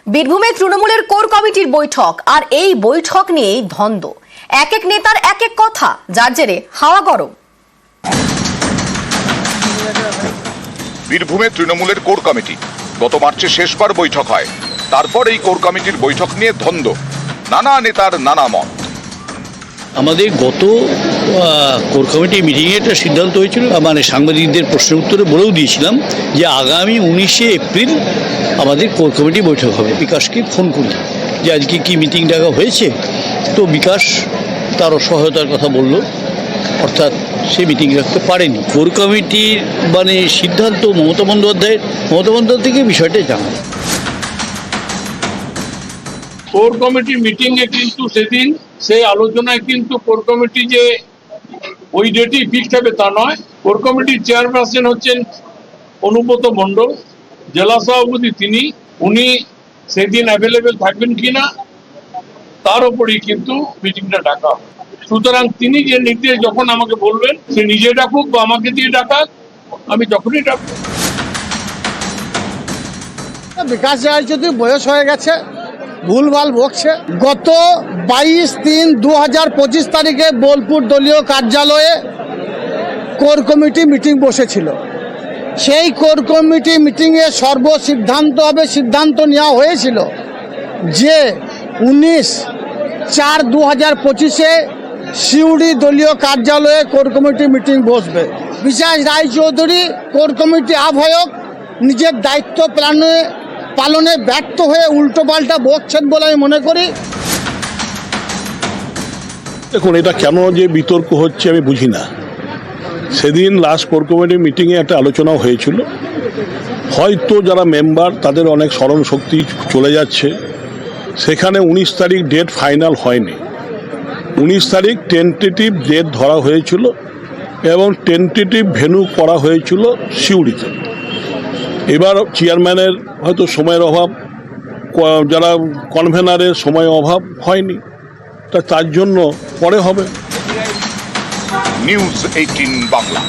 বীরভূমে তৃণমূলের কোর কমিটির বৈঠক, আর এই বৈঠক নিয়েই ধন্দ। এক এক নেতার এক এক কথা, যার জেরে হাওয়া গরম। বীরভূমে তৃণমূলের কোর কমিটি গত মার্চে শেষবার বৈঠক হয়। তারপর এই কোর কমিটির বৈঠক নিয়ে ধন্দ, নানা নেতার নানা মত। আমাদের গত কোর কমিটি মিটিংয়ে একটা সিদ্ধান্ত হয়েছিল, মানে সাংবাদিকদের প্রশ্নের উত্তরে বলেও দিয়েছিলাম যে আগামী 19শে এপ্রিল আমাদের কোর কমিটি বৈঠক হবে। বিকাশকে ফোন করি যে আজকে কি মিটিং ডাকা হয়েছে, তো বিকাশ তার সহায়তার কথা বলল, অর্থাৎ সে মিটিং রাখতে পারেনি। কোর কমিটির মানে সিদ্ধান্ত মমতা বন্দ্যোপাধ্যায় থেকে বিষয়টা জানা। কোর কমিটি মিটিং এ কিন্তু সেদিন সেই আলোচনায় কিন্তু কোর কমিটি যে ওই ডেটই ফিক্সড হবে তা নয়। কোর কমিটির চেয়ারপারসন হচ্ছেন অনুব্রত মণ্ডল, জেলা সভাপতি উনি সেদিন অ্যাভেলেবেল থাকবেন কিনা তার উপরেই কিন্তু মিটিংটা ডাকা। সুতরাং তিনি যে নির্দেশ যখন আমাকে বলবেন, সে নিজে ডাকুক বা আমাকে দিয়ে ডাকাক, আমি যখনই ডাকবো। বিকাশ রায়চৌধুরী বয়স হয়ে গেছে, ভুলভাল বকছে। গত 22/3/2025 তারিখে বোলপুর দলীয় কার্যালয়ে কোর কমিটি মিটিং বসেছিল। সেই কোর কমিটি মিটিংয়ে সিদ্ধান্ত নেওয়া হয়েছিল যে 19/4/2025 সিউড়ি দলীয় কার্যালয়ে কোর কমিটি মিটিং বসবে। বিকাশ রায়চৌধুরী কোর কমিটি আহ্বায়ক নিজের দায়িত্ব পালনে ব্যর্থ হয়ে উল্টোপাল্টা বকছেন বলে আমি মনে করি। দেখুন, এটা কেন যে বিতর্ক হচ্ছে আমি বুঝি না। সেদিন লাস্ট কোর কমিটি মিটিংয়ে একটা আলোচনাও হয়েছিল, হয়তো যারা মেম্বার তাদের অনেক স্মরণ শক্তি চলে যাচ্ছে। সেখানে 19 তারিখ ডেট ফাইনাল হয়নি। 19 তারিখ টেন্টেটিভ ডেট ধরা হয়েছিল এবং টেন্টেটিভ ভেন্যু করা হয়েছিল সিউড়িতে। এবার চেয়ারম্যানের হয়তো সময়ের অভাব, যারা কনভেনারের সময় অভাব হয়নি, তার জন্য পরে হবে। নিউজ 18 বাংলা।